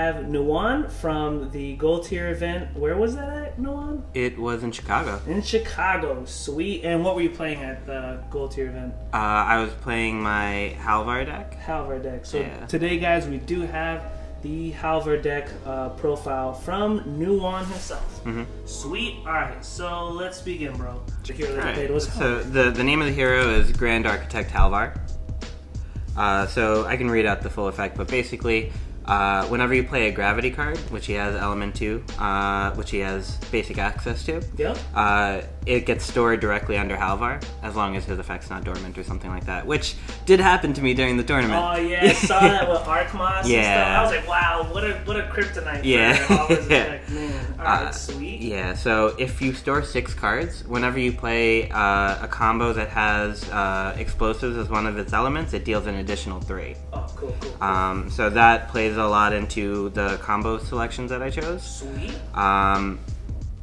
have Nuwan from the Gold Tier event. Where was that at, Nuwan? It was in Chicago. In Chicago, sweet. And what were you playing at the Gold Tier event? I was playing my Halvar deck. Halvar deck. So today, guys, we do have the Halvar deck profile from Nuwan himself. Sweet. All right, so let's begin, bro. The hero that you played was so the name of the hero is GrandArchitect Halvar. So I can read out the full effect, but basically, whenever you play a gravity card, which he has element 2, which he has basic access to, it gets stored directly under Halvar, as long as his effect's not dormant or something like that, which did happen to me during the tournament. Oh yeah, I saw that with Archmos and stuff. I was like, wow, what a kryptonite for Halvar's effect, man. Alright, sweet. Yeah, so if you store 6 cards, whenever you play a combo that has explosives as one of its elements, it deals an additional 3. Oh, cool. So that plays a lot into the combo selections that I chose. Sweet.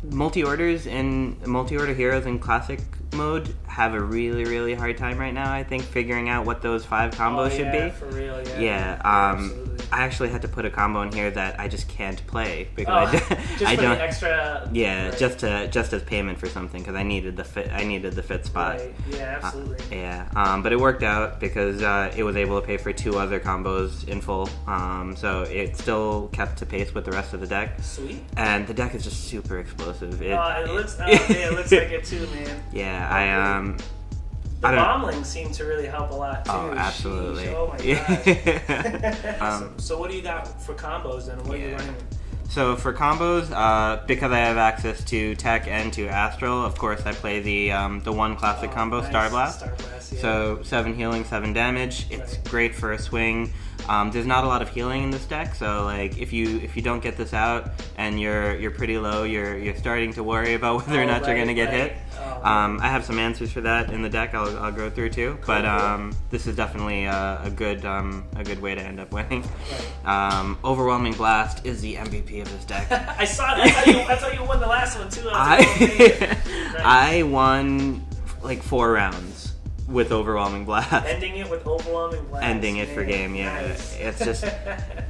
Multi-order heroes in classic mode have a really hard time right now, I think, figuring out what those 5 combos should be. For real, I actually had to put a combo in here that I just can't play because I don't extra. Yeah, just as payment for something because I needed the fit spot. Right. Yeah, absolutely. But it worked out because it was able to pay for 2 other combos in full. So it still kept to pace with the rest of the deck. Sweet. And the deck is just super explosive. It looks like it too, man. Yeah, the bomblings seem to really help a lot too. Oh, absolutely. Sheesh. Oh my gosh. So what do you got for combos and what are you running? So for combos, because I have access to Tech and to Astral, of course I play the one classic combo, nice. Star Blast. So 7 healing, 7 damage. It's great for a swing. There's not a lot of healing in this deck, so like if you don't get this out and you're pretty low, you're starting to worry about whether or not you're gonna get hit. I have some answers for that in the deck. I'll go through too, but this is definitely a good way to end up winning. Overwhelming Blast is the MVP of this deck. I saw that. That's how you won the last one too. I won like 4 rounds with Overwhelming Blast. Ending it with Overwhelming Blast. Ending it for game, yeah. Nice. It's just,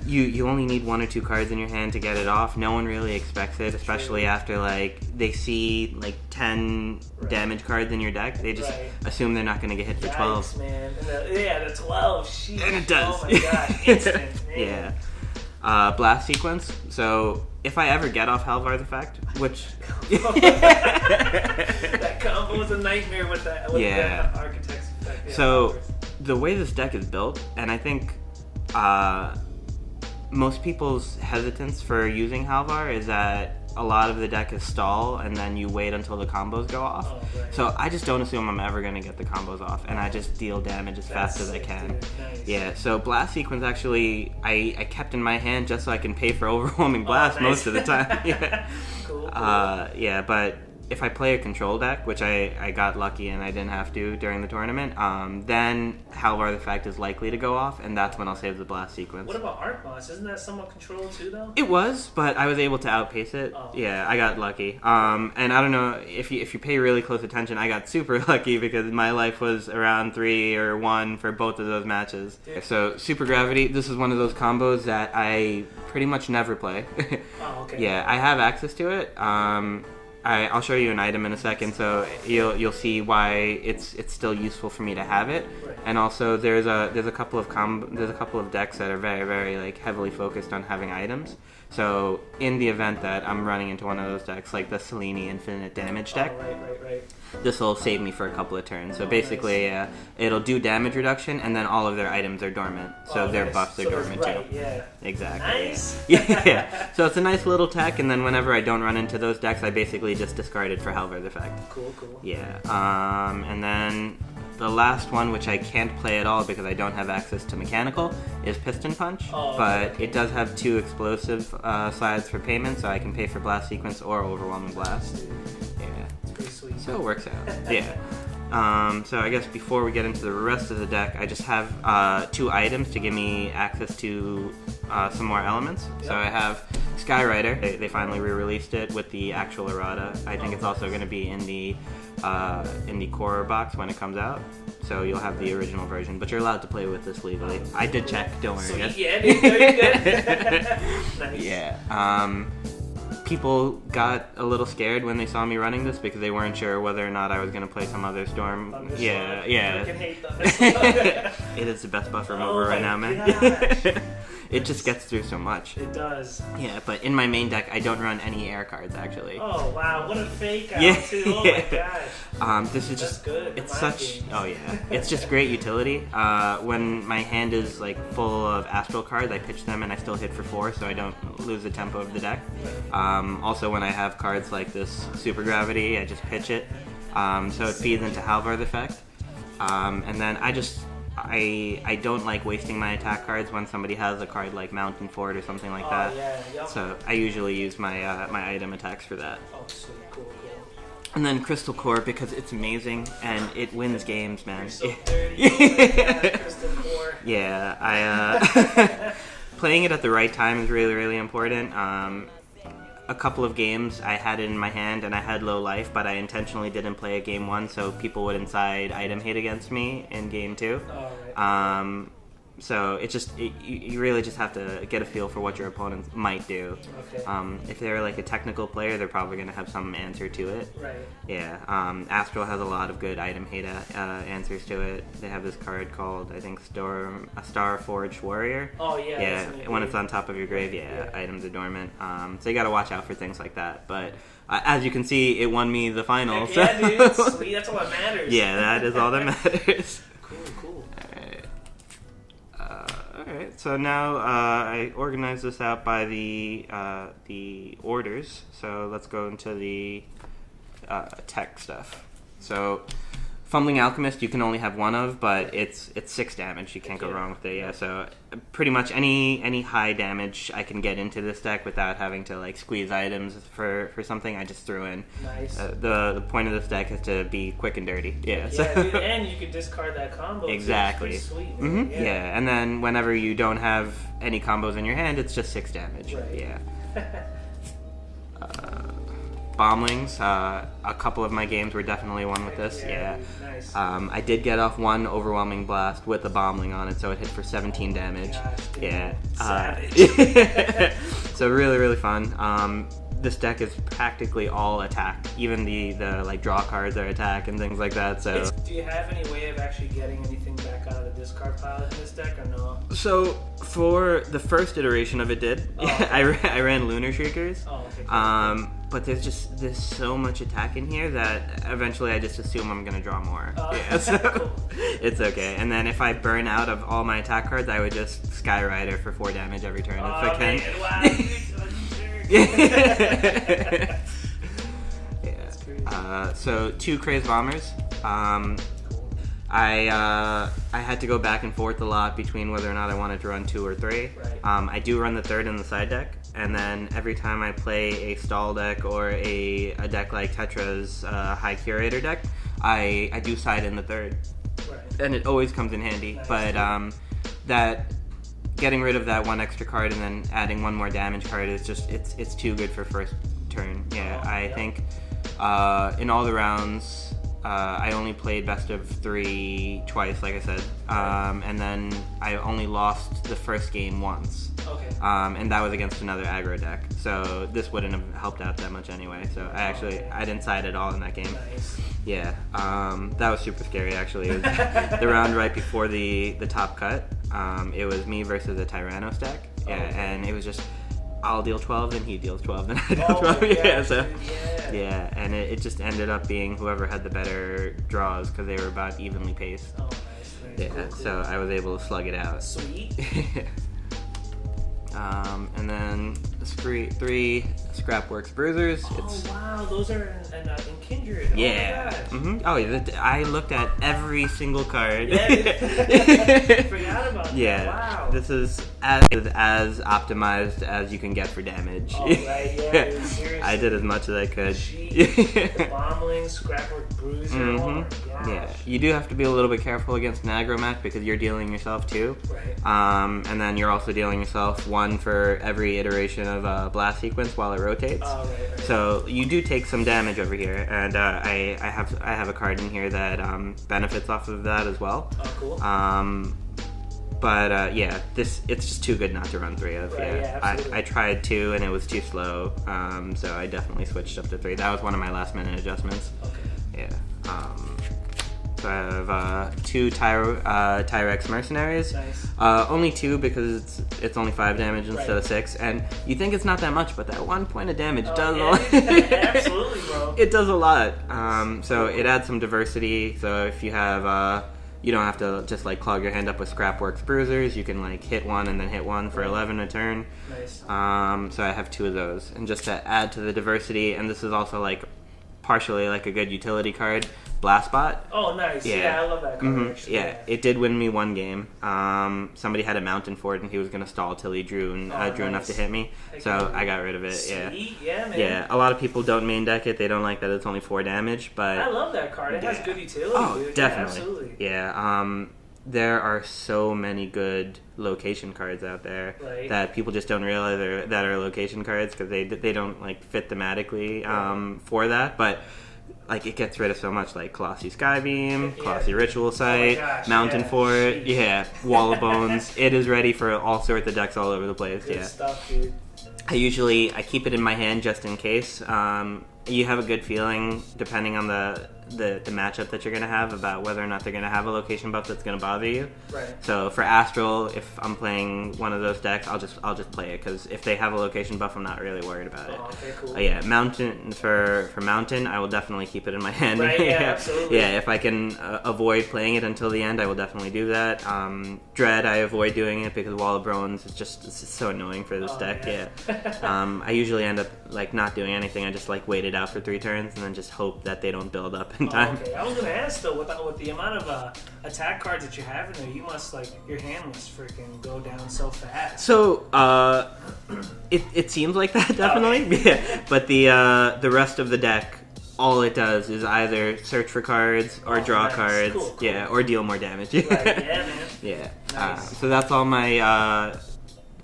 you only need 1 or 2 cards in your hand to get it off. No one really expects it, especially after like they see like 10 damage cards in your deck. They just assume they're not going to get hit for 12. Yikes, man. The 12, sheesh. And it does. Oh my god, instant, man. Yeah. Blast sequence. So if I ever get off Halvar's effect, which that combo was a nightmare with that Architect's effect. So the way this deck is built, and I think most people's hesitance for using Halvar is that a lot of the deck is stall and then you wait until the combos go off. So I just don't assume I'm ever going to get the combos off, and I just deal damage as fast as I can. Nice. Yeah, so Blast Sequence actually I kept in my hand just so I can pay for Overwhelming Blast most of the time. Cool. But if I play a control deck, which I got lucky and I didn't have to during the tournament, then Halvar the Effect is likely to go off, and that's when I'll save the Blast Sequence. What about Archmos? Isn't that somewhat controlled too, though? It was, but I was able to outpace it. Yeah, I got lucky. And I don't know, if you pay really close attention, I got super lucky because my life was around 3 or 1 for both of those matches. Yeah. So Super Gravity, this is one of those combos that I pretty much never play. Yeah, I have access to it. I'll show you an item in a second, so you'll see why it's still useful for me to have it. And also, there's a couple of decks that are very, very like heavily focused on having items. So in the event that I'm running into one of those decks, like the Selene Infinite Damage deck, this will save me for a couple of turns. So basically, it'll do damage reduction, and then all of their items are dormant. So their buffs are dormant too. Yeah. Exactly. Nice. Yeah. So it's a nice little tech, and then whenever I don't run into those decks, I basically just discard it for Halvar's effect. Cool. Yeah. And then the last one, which I can't play at all because I don't have access to mechanical, is Piston Punch. But it does have 2 explosive sides for payment, so I can pay for Blast Sequence or Overwhelming Blast. Yeah. It's pretty sweet. So it works out. Yeah. So I guess before we get into the rest of the deck, I just have 2 items to give me access to some more elements. Yep. So I have Skyrider. They finally re-released it with the actual errata. I think it's also going to be in the core box when it comes out. So you'll have the original version, but you're allowed to play with this legally. I did check. Don't worry. Sweet. Yeah, dude, no, you're good. Nice. Yeah. People got a little scared when they saw me running this because they weren't sure whether or not I was going to play some other storm. Yeah. I freaking hate Thunderstorm. It is the best buff remover right now, man. It just gets through so much. It does. Yeah, but in my main deck, I don't run any air cards, actually. Oh, wow. What a fake out, too. Oh, my gosh. This is just... good. It's such... Games. Oh, yeah. It's just great utility. When my hand is, like, full of Astral cards, I pitch them and I still hit for 4, so I don't lose the tempo of the deck. Also, when I have cards like this Super Gravity, I just pitch it. So it feeds into Halvar's effect. And then I don't like wasting my attack cards when somebody has a card like Mountain Fort or something like that. Yeah, yep. So I usually use my my item attacks for that. Oh, sweet, cool. And then Crystal Core because it's amazing and it wins games, man. You're so dirty. Crystal Core. Yeah, playing it at the right time is really, really important. A couple of games I had it in my hand and I had low life, but I intentionally didn't play at game 1 so people would inside item hate against me in game 2. Oh, right. So you really just have to get a feel for what your opponents might do. Okay. If they're like a technical player, they're probably going to have some answer to it. Right. Yeah. Astral has a lot of good item hate answers to it. They have this card called, I think, Starforged Warrior. Oh, yeah. Yeah, when it's on top of your grave, items are dormant. So you got to watch out for things like that. But as you can see, it won me the final. Yeah, dude. Sweet. That's all that matters. Yeah, that is all that matters. Cool. Alright, so now I organized this out by the orders. So let's go into the tech stuff. So Fumbling Alchemist you can only have one of, but it's 6 damage. You can't go wrong with it. Yeah, so pretty much any high damage I can get into this deck without having to like squeeze items for something. I just threw in. Nice. The point of this deck is to be quick and dirty. Yeah. Yeah, dude, and you can discard that combo. Exactly. It's pretty sweet. Mm-hmm. Yeah, and then whenever you don't have any combos in your hand, it's just 6 damage. Right. Yeah. Bomblings. A couple of my games were definitely won with this. Yeah. Nice. I did get off one Overwhelming Blast with a Bombling on it, so it hit for 17 damage. Gosh, yeah. Savage. So really, really fun. This deck is practically all attack. Even the like draw cards are attack and things like that. So do you have any way of actually getting anything back out of the discard pile in this deck or no? So for the first iteration of it did. Oh, okay. I ran Lunar Shriekers. Oh, okay. Cool. But there's so much attack in here that eventually I just assume I'm gonna draw more. Yeah, so cool. It's okay. And then if I burn out of all my attack cards, I would just Skyrider for 4 damage every turn if I can. Man, wow. Yeah. That's crazy. So 2 Crazed Bombers. I had to go back and forth a lot between whether or not I wanted to run 2 or 3. Right. I do run the 3rd in the side deck, and then every time I play a stall deck or a deck like Tetra's High Curator deck, I do side in the 3rd. Right. And it always comes in handy. Nice. But that getting rid of that 1 extra card and then adding 1 more damage card is just it's too good for first turn. Yeah, I think in all the rounds I only played best of 3 twice, like I said, and then I only lost the first game once. Okay. And that was against another aggro deck, so this wouldn't have helped out that much anyway. So I didn't side at all in that game. Nice. Yeah, that was super scary actually. It was the round right before the top cut. It was me versus a Tyrannos deck. Yeah, and it was just I'll deal 12, then he deals 12, then I deal 12. Yeah, so yeah, and it just ended up being whoever had the better draws because they were about evenly paced. Oh, nice. Yeah, Cool. so I was able to slug it out. Sweet. And then 3 Scrap Bruisers. Oh wow, those are in Kindred. Yeah. Oh, yeah. I looked at every single card. Yeah. Forgot about that. Yeah. Wow. This is as optimized as you can get for damage. Oh, right. Yeah, dude, seriously. I did as much as I could. Jeez. The Bombling, Scrap Bruiser. Oh my gosh. Yeah. You do have to be a little bit careful against an aggro match because you're dealing yourself 2. Right. And then you're also dealing yourself 1 for every iteration of Blast Sequence while it rotates. Oh, right. So you do take some damage over here, and I have a card in here that benefits off of that as well. Oh, cool. But yeah, it's just too good not to run 3 of. Right, yeah, absolutely. I tried 2 and it was too slow, so I definitely switched up to 3. That was one of my last minute adjustments. Okay. Yeah. So I have 2 Tyrex Mercenaries. Nice. Only 2 because it's only 5 damage instead of 6, and you think it's not that much, but that 1 point of damage does a lot. Absolutely, bro. It does a lot. So it adds some diversity. So if you have, you don't have to just like clog your hand up with Scrap Bruisers. You can like hit 1 and then hit 1 for 11 a turn. Nice. So I have 2 of those, and just to add to the diversity, and this is also like partially like a good utility card. Blast Bot. Oh, nice. Yeah, I love that card. Actually. Yeah, it did win me 1 game. Somebody had a mountain for it, and he was going to stall till he drew enough to hit me. So I got rid of it. Sweet. Yeah, man. Yeah, a lot of people don't main deck it. They don't like that it's only 4 damage, but I love that card. It has good utility. Oh, dude. definitely. Yeah, absolutely. Yeah. There are so many good location cards out there that people just don't realize that are location cards because they don't like fit thematically for that, but. Like, it gets rid of so much, like Colossi Skybeam, Colossi Ritual Site, Mountain Fort, Wall of Bones. It is ready for all sorts of decks all over the place, Good stuff, dude. I keep it in my hand just in case. You have a good feeling, depending on the matchup that you're going to have, about whether or not they're going to have a location buff that's going to bother you. Right. So for Astral, if I'm playing one of those decks, I'll just play it, because if they have a location buff, I'm not really worried about it. Oh, okay, cool. Yeah, Mountain for Mountain, I will definitely keep it in my hand. Right, yeah, absolutely. Yeah, if I can avoid playing it until the end, I will definitely do that. Dread, I avoid doing it because Wall of Bones is just so annoying for this deck. Yeah. I usually end up like not doing anything. I just like wait it out for 3 turns and then just hope that they don't build up in time. Okay, I was gonna ask though, with the amount of attack cards that you have in there, you must your hand must freaking go down so fast. So it seems like that definitely. Yeah, but the rest of the deck, all it does is either search for cards or draw cards, cool. Yeah, or deal more damage. Right. Yeah, man. Yeah. Nice. So that's all my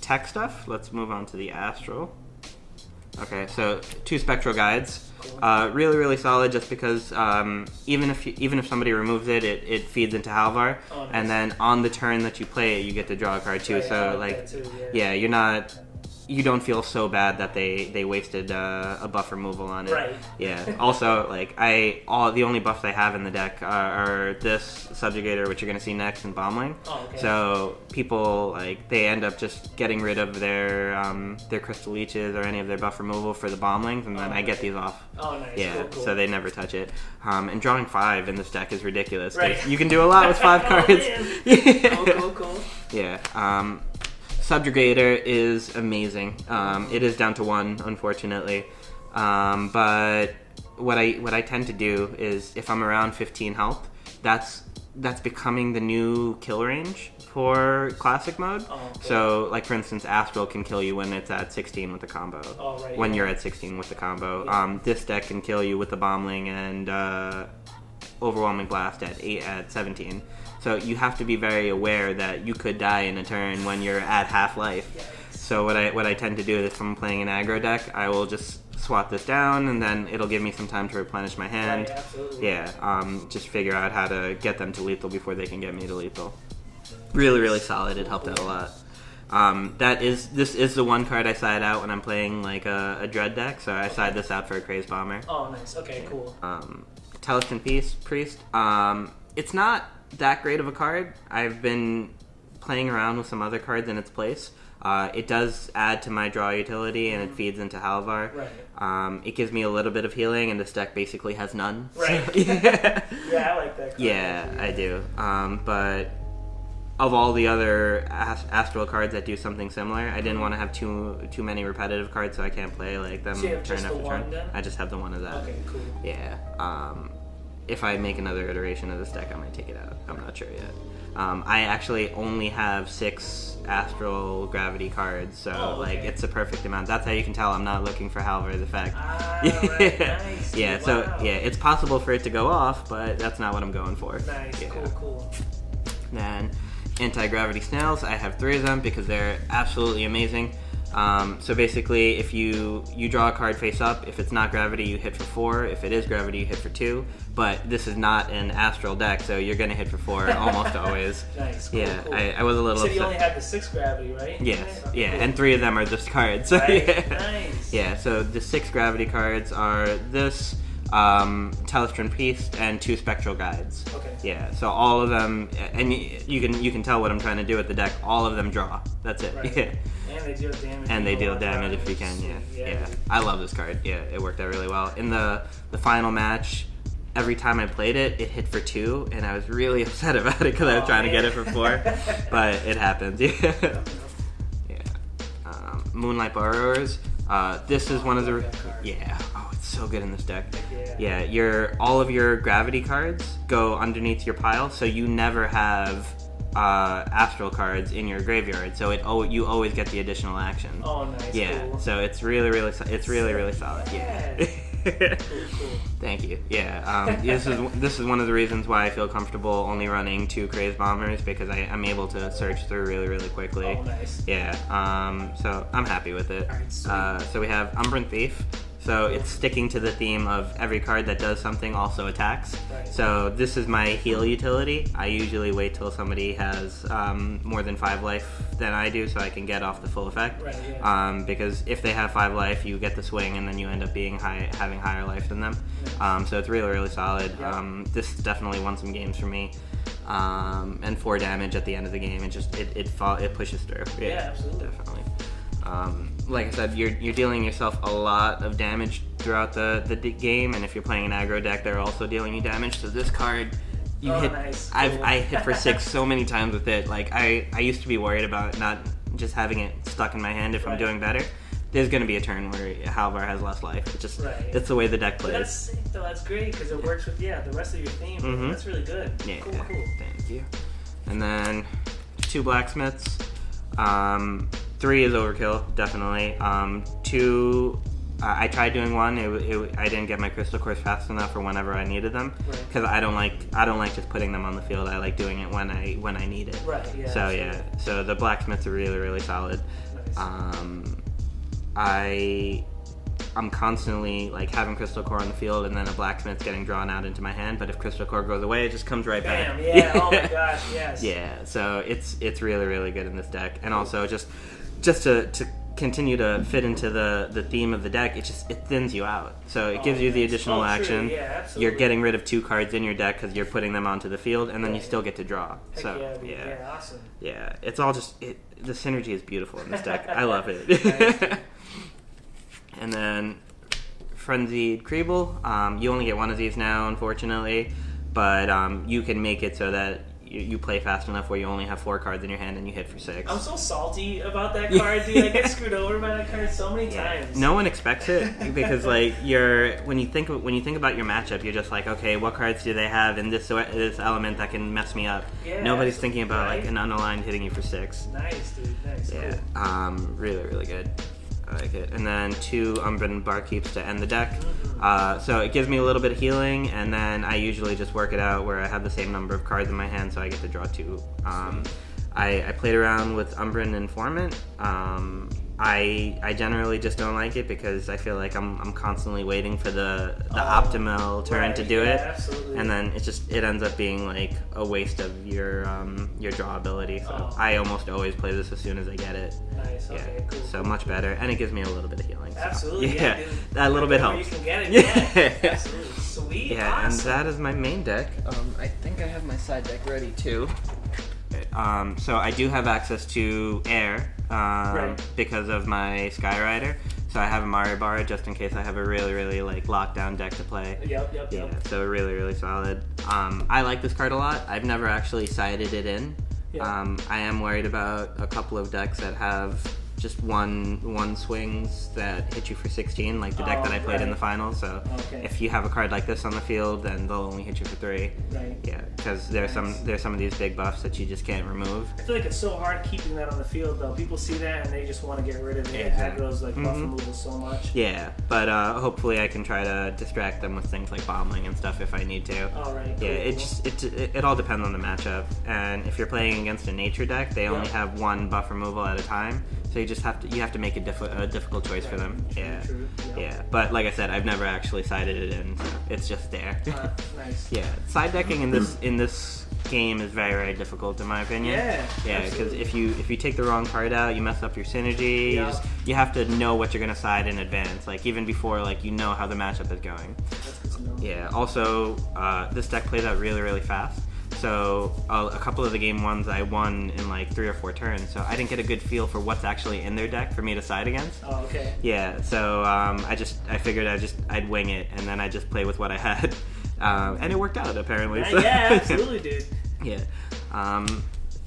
tech stuff. Let's move on to the Astral. Okay, so 2 Spectral Guides. Cool. Really, really solid. Just because even if somebody removes it, it feeds into Halvar, nice. And then on the turn that you play it, you get to draw a card too. Right, so like, too, yeah, you don't feel so bad that they wasted a buff removal on it. Right. Yeah. Also, like the only buffs I have in the deck are this Subjugator, which you're gonna see next, and Bombling. Oh, okay. So people they end up just getting rid of their Crystal Leeches or any of their buff removal for the Bomblings, and then I get these off. Oh, nice. Yeah. Cool. So they never touch it. And drawing 5 in this deck is ridiculous. Right. You can do a lot with 5 cards. Oh, cool. Yeah. Subjugator is amazing. It is down to 1, unfortunately. But what I tend to do is, if I'm around 15 health, that's becoming the new kill range for classic mode. Oh, okay. So, like for instance, Astral can kill you when it's at 16 with the combo. Oh, right. When you're at 16 with the combo. Yeah. This deck can kill you with the Bombling and Overwhelming Blast at 17. So you have to be very aware that you could die in a turn when you're at half life. Yes. So what I tend to do is, if I'm playing an aggro deck, I will just swat this down, and then it'll give me some time to replenish my hand. Right, absolutely. Yeah, just figure out how to get them to lethal before they can get me to lethal. Really, really solid. It helped out a lot. This is the one card I side out when I'm playing like a Dread deck, so I side this out for a Crazed Bomber. Oh, nice. Okay, yeah. Cool. Telestan Priest. It's not that great of a card. I've been playing around with some other cards in its place. It does add to my draw utility, and it feeds into Halvar. Right. It gives me a little bit of healing, and this deck basically has none. Right. So, yeah. Yeah, I like that card. Yeah, I do. But of all the other Astral cards that do something similar, I didn't want to have too many repetitive cards, so I can't play like them turn after turn. Then? I just have the one of that. Okay, cool. Yeah. If I make another iteration of this deck, I might take it out. I'm not sure yet. I actually only have 6 Astral Gravity cards, so like it's a perfect amount. That's how you can tell I'm not looking for Halvar's effect. Right, nice. Yeah, so yeah, it's possible for it to go off, but that's not what I'm going for. Nice, yeah. cool. Then anti-gravity snails, I have 3 of them because they're absolutely amazing. So basically, if you draw a card face up, if it's not gravity, you hit for 4. If it is gravity, you hit for 2. But this is not an Astral deck, so you're gonna hit for 4 almost always. Nice. Yeah, cool. I was a little upset. You only had the 6 gravity, right? Yes. Okay, yeah, cool. and 3 of them are just cards. So, Right. yeah. Nice. Yeah. So the 6 gravity cards are this. Telestan Priest and 2 Spectral Guides. Okay. Yeah, so all of them, and you can tell what I'm trying to do with the deck. All of them draw. That's it. Right. Yeah. And they deal damage. And they deal damage if you can. Yeah. I love this card. Yeah, it worked out really well. In the final match, every time I played it, it hit for 2, and I was really upset about it because I was trying to get it for 4, but it happens. Yeah. Yeah. Moonlight Burrowers. This is one of the Oh, it's so good in this deck. Yeah, all of your gravity cards go underneath your pile, so you never have Astral cards in your graveyard. So you always get the additional action. Oh, nice. Yeah, cool. so it's really solid. Yeah. Cool. Thank you. Yeah, this is one of the reasons why I feel comfortable only running 2 Crazed Bombers, because I'm able to search through really quickly. Oh, nice. Yeah. So I'm happy with it. All right, So we have Umbron Thief. So it's sticking to the theme of every card that does something also attacks. Right. So this is my heal utility. I usually wait till somebody has more than 5 life than I do, so I can get off the full effect. Right, yeah. Because if they have 5 life, you get the swing, and then you end up having higher life than them. So it's really solid. Yeah. This definitely won some games for me. And 4 damage at the end of the game. It pushes through. Yeah, absolutely. Definitely. Like I said, you're dealing yourself a lot of damage throughout the game, and if you're playing an aggro deck, they're also dealing you damage. So this card, nice. Cool. I hit for 6 so many times with it. Like I used to be worried about not just having it stuck in my hand if I'm doing better. There's going to be a turn where Halvar has less life. It's the way the deck plays. But that's sick, though. That's great because it works with the rest of your theme. Mm-hmm. That's really good. Yeah. Cool. Thank you. And then 2 blacksmiths. 3 is overkill, definitely. 2, I tried doing 1. I didn't get my crystal cores fast enough for whenever I needed them, because I don't like just putting them on the field. I like doing it when I need it. Right. Yeah. So absolutely. so the blacksmiths are really solid. Nice. I'm constantly like having crystal core on the field, and then a blacksmith getting drawn out into my hand. But if crystal core goes away, it just comes right Bam, back. Yeah. Oh my gosh. Yes. Yeah. So it's really good in this deck, and also just to continue to fit into the theme of the deck, it thins you out. So it gives you the additional action. Yeah, absolutely. You're getting rid of 2 cards in your deck because you're putting them onto the field, and then you still get to draw. Heck So yeah, awesome. Yeah, it's all just the synergy is beautiful in this deck. I love it. Nice. And then Frenzied Kreebal. You only get 1 of these now, unfortunately, but you can make it so that you play fast enough where you only have 4 cards in your hand and you hit for 6. I'm so salty about that card, dude. I get screwed over by that card so many times. No one expects it because like when you think about your matchup, you're just like, okay, what cards do they have in this element that can mess me up? Yeah, Nobody's thinking about like an unaligned hitting you for 6. Nice, dude. Nice. Yeah. Cool. Really good. I like it. And then 2 Umbron Barkeeps to end the deck. So it gives me a little bit of healing, and then I usually just work it out where I have the same number of cards in my hand, so I get to draw 2. I played around with Umbron Informant. I generally just don't like it because I feel like I'm constantly waiting for the optimal turn to do it, absolutely. and then it ends up being like a waste of your draw ability. So I almost always play this as soon as I get it. Nice. Okay. Cool. So much better, and it gives me a little bit of healing. So. Absolutely. Yeah, that little bit helps. You can get it. Yeah. Absolutely. Sweet. Yeah, awesome. and that is my main deck. I think I have my side deck ready too. So I do have access to air because of my Skyrider. So I have a Mario Bar just in case I have a really like lockdown deck to play. Yep. Yeah, so really solid. I like this card a lot. I've never actually sided it in Yeah. I am worried about a couple of decks that have just one swings that hit you for 16, like the deck that I played in the finals. So if you have a card like this on the field, then they'll only hit you for 3. Right. Yeah, because there's some of these big buffs that you just can't remove. I feel like it's so hard keeping that on the field, though. People see that and they just want to get rid of it. It aggro's like buff removal so much. Yeah, but hopefully I can try to distract them with things like bombling and stuff if I need to. Alright. Yeah, it all depends on the matchup, and if you're playing against a nature deck, they only have 1 buff removal at a time. So you just have to make a difficult choice for them. True. Yeah. But like I said, I've never actually sided it in. So it's just there. Nice. Yeah, side decking in this game is very, very difficult in my opinion. Yeah, because if you take the wrong card out, you mess up your synergy. You have to know what you're gonna side in advance, like even before you know how the matchup is going. That's good to know. Yeah. Also, this deck plays out really, really fast. So a couple of the game ones I won in like 3 or 4 turns, so I didn't get a good feel for what's actually in their deck for me to side against. Oh, okay. Yeah, so I figured I'd wing it, and then I just play with what I had, and it worked out apparently. Yeah, so. yeah, absolutely, dude. Yeah.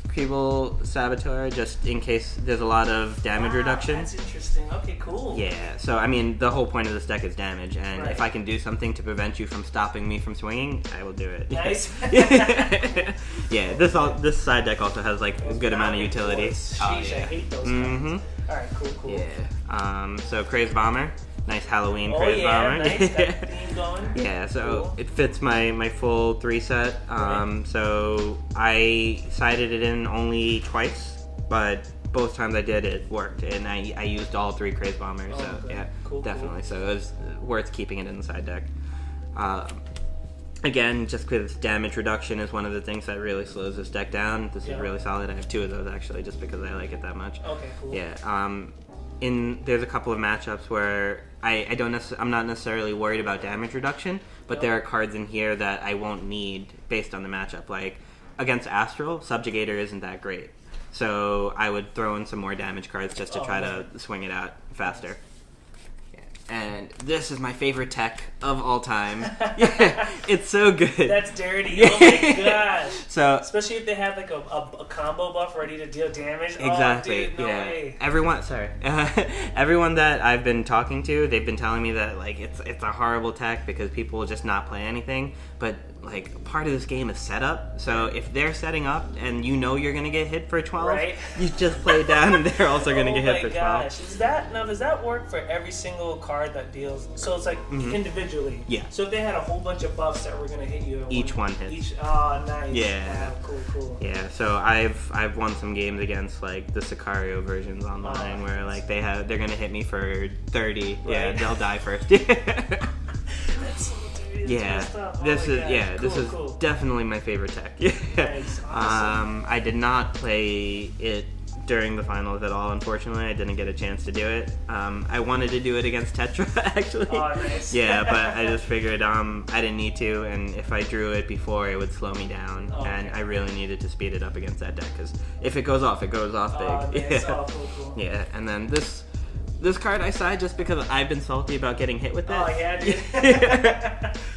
Kreebal Saboteur, just in case there's a lot of damage reduction. That's interesting. Okay, cool. Yeah, so I mean, the whole point of this deck is damage, and if I can do something to prevent you from stopping me from swinging, I will do it. Nice. Yeah, this side deck also has like a good amount of utility. Sheesh, I hate those cards. Alright, cool. Yeah. So Crazed Bomber. Nice Halloween Crazed Bomber. Nice. Got the theme going. Yeah, so it fits my full 3 set. So I sided it in only twice, but both times I did, it worked, and I used all 3 Crazed Bombers. So yeah, definitely. So it was worth keeping it in the side deck. Again, just because damage reduction is one of the things that really slows this deck down. This is really solid. I have 2 of those actually, just because I like it that much. Okay, cool. Yeah. There's a couple of matchups where I'm not necessarily worried about damage reduction, but there are cards in here that I won't need based on the matchup. Like against Astral, Subjugator isn't that great, so I would throw in some more damage cards just to try to swing it out faster. And this is my favorite tech of all time. Yeah, it's so good. That's dirty. Oh my gosh. So especially if they have like a combo buff ready to deal damage. Exactly. Oh, dude, no way. Everyone that I've been talking to, they've been telling me that like it's a horrible tech because people will just not play anything. But like part of this game is setup. So if they're setting up and you know you're gonna get hit for 12, you just play it down and they're also gonna get hit for 12. Does that work for every single card that deals? So it's like individually. Yeah. So if they had a whole bunch of buffs that were gonna hit you, each one hits. Oh, nice. Yeah. Wow, cool. Yeah. So I've won some games against like the Sicario versions online where like they're gonna hit me for 30. Right. Yeah, they'll die first. That's yeah, this is definitely my favorite tech. Yeah. Nice. Awesome. I did not play it during the finals at all, unfortunately. I didn't get a chance to do it. I wanted to do it against Tetra, actually. Oh, nice. Yeah, but I just figured I didn't need to, and if I drew it before, it would slow me down, and I really needed to speed it up against that deck, because if it goes off, it goes off big. Nice. Yeah. Cool. Yeah, and then this card I side just because I've been salty about getting hit with it. Oh, yeah, dude.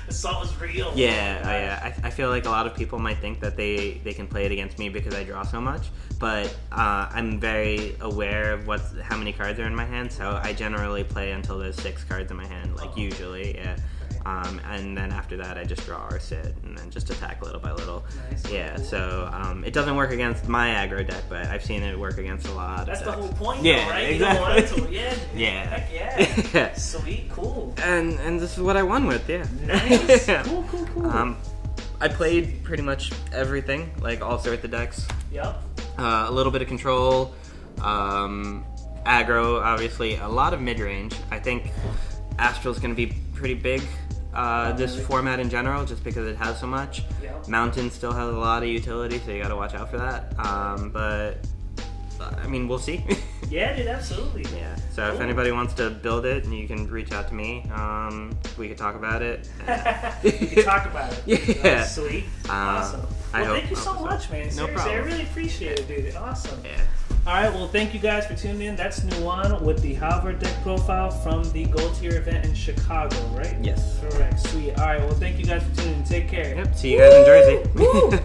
The salt is real. Yeah. I feel like a lot of people might think that they can play it against me because I draw so much, but I'm very aware of how many cards are in my hand, so I generally play until there's 6 cards in my hand, usually, yeah. And then after that, I just draw or sit, and then just attack little by little. Nice. Yeah, so it doesn't work against my aggro deck, but I've seen it work against a lot That's of the decks. whole point, yeah, though, right? Exactly. You don't want it to, Yeah. Heck yeah. Sweet, cool. And this is what I won with, yeah. Nice. Cool. I played pretty much everything, like all sorts of decks. Yep. A little bit of control, aggro, obviously, a lot of mid-range. I think Astral's going to be pretty big this format in general, just because it has so much. Yep. Mountain still has a lot of utility, so you got to watch out for that. But I mean, we'll see. Yeah, dude, absolutely. Yeah. So if anybody wants to build it, you can reach out to me. We could talk about it. We can talk about it. Yeah. Oh, sweet. Awesome. Well, thank you so much, man. Seriously, no problem. I really appreciate it, dude. Awesome. Yeah. All right, well, thank you guys for tuning in. That's Nuwan with the Halvar deck profile from the Gold Tier event in Chicago, right? Yes. Correct. Sweet. All right, well, thank you guys for tuning in. Take care. Yep. See you guys in Jersey. Woo!